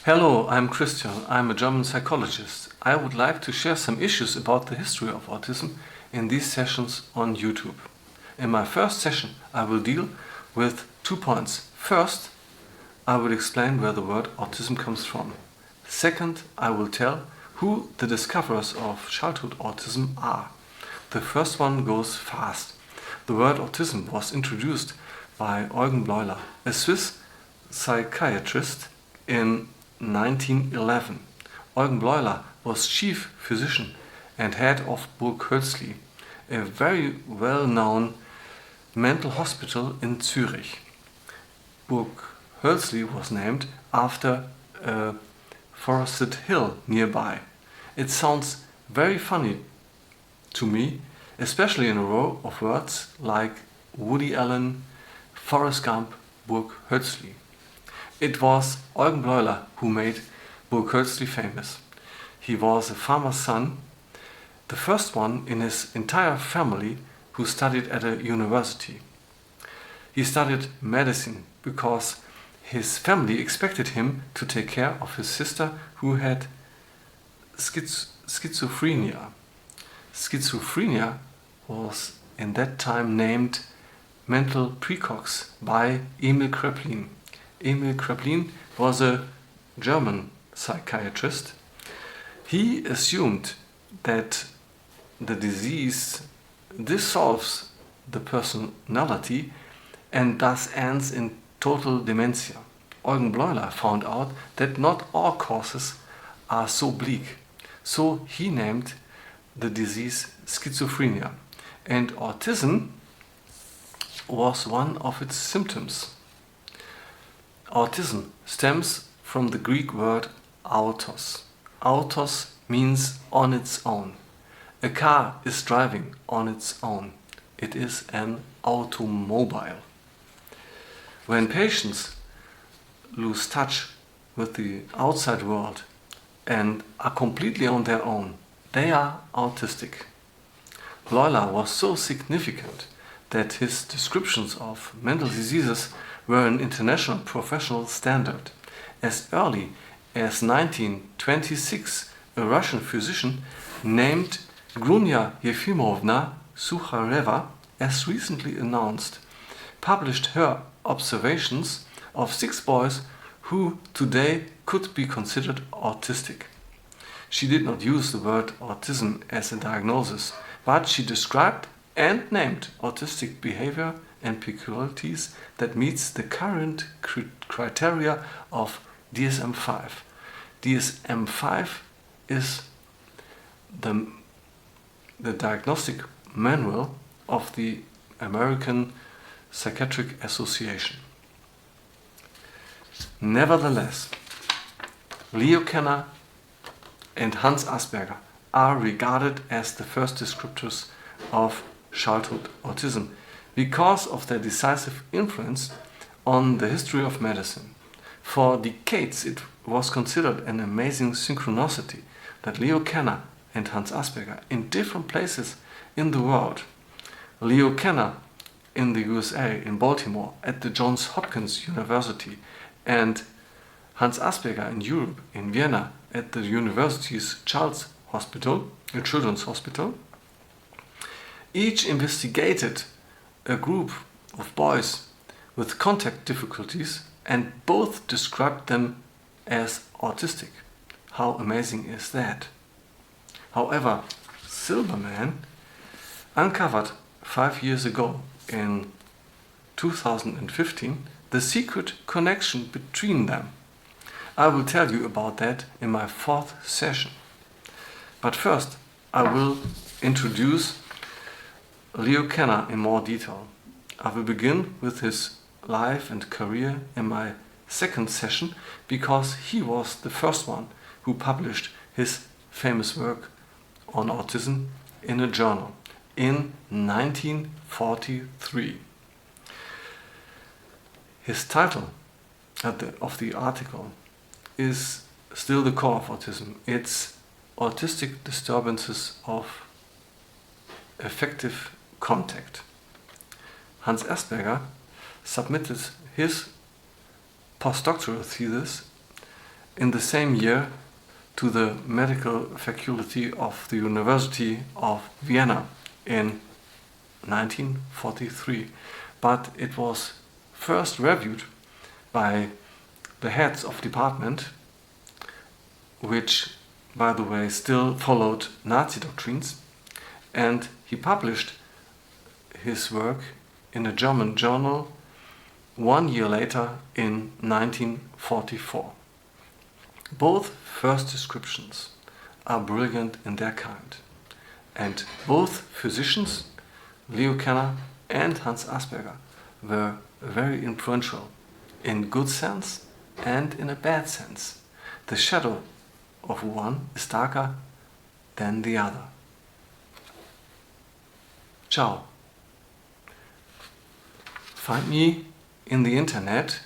Hello, I'm Christian. I'm a German psychologist. I would like to share some issues about the history of autism in these sessions on YouTube. In my first session, I will deal with 2 points. First, I will explain where the word autism comes from. Second, I will tell who the discoverers of childhood autism are. The first one goes fast. The word autism was introduced by Eugen Bleuler, a Swiss psychiatrist, in 1911. Eugen Bleuler was chief physician and head of Burg Hölzli, a very well-known mental hospital in Zurich. Burg Hölzli was named after a forested hill nearby. It sounds very funny to me, especially in a row of words like Woody Allen, Forrest Gump, Burg Hölzli. It was Eugen Bleuler who made Burg Hölzli famous. He was a farmer's son, the first one in his entire family who studied at a university. He studied medicine because his family expected him to take care of his sister who had schizophrenia. Schizophrenia was in that time named mental precox by Emil Kraepelin. Emil Kraepelin was a German psychiatrist. He assumed that the disease dissolves the personality and thus ends in total dementia. Eugen Bleuler found out that not all causes are so bleak, so he named the disease schizophrenia, and autism was one of its symptoms. Autism stems from the Greek word autos. Autos means on its own. A car is driving on its own. It is an automobile. When patients lose touch with the outside world and are completely on their own, they are autistic. Bleuler was so significant that his descriptions of mental diseases were an international professional standard. As early as 1926, a Russian physician named Grunya Yefimovna Sukhareva, as recently announced, published her observations of 6 boys who today could be considered autistic. She did not use the word autism as a diagnosis, but she described and named autistic behavior and peculiarities that meets the current criteria of DSM-5. DSM-5 is the diagnostic manual of the American Psychiatric Association. Nevertheless, Leo Kanner and Hans Asperger are regarded as the first descriptors of childhood autism because of their decisive influence on the history of medicine. For decades it was considered an amazing synchronicity that Leo Kanner and Hans Asperger in different places in the world, Leo Kanner in the USA, in Baltimore, at the Johns Hopkins University, and Hans Asperger in Europe, in Vienna, at the university's Children's Hospital, each investigated a group of boys with contact difficulties and both described them as autistic. How amazing is that? However, Silberman uncovered 5 years ago, in 2015, the secret connection between them. I will tell you about that in my 4th session. But first, I will introduce Leo Kanner in more detail. I will begin with his life and career in my 2nd session because he was the first one who published his famous work on autism in a journal in 1943. His title of the article is still the core of autism. It's Autistic Disturbances of Affective Contact. Hans Asperger submitted his postdoctoral thesis in the same year to the medical faculty of the University of Vienna in 1943, but it was first reviewed by the heads of department, which, by the way, still followed Nazi doctrines, and he published his work in a German journal 1 year later in 1944. Both first descriptions are brilliant in their kind, and both physicians, Leo Kanner and Hans Asperger, were very influential in good sense and in a bad sense. The shadow of one is darker than the other. Ciao. Find me in the internet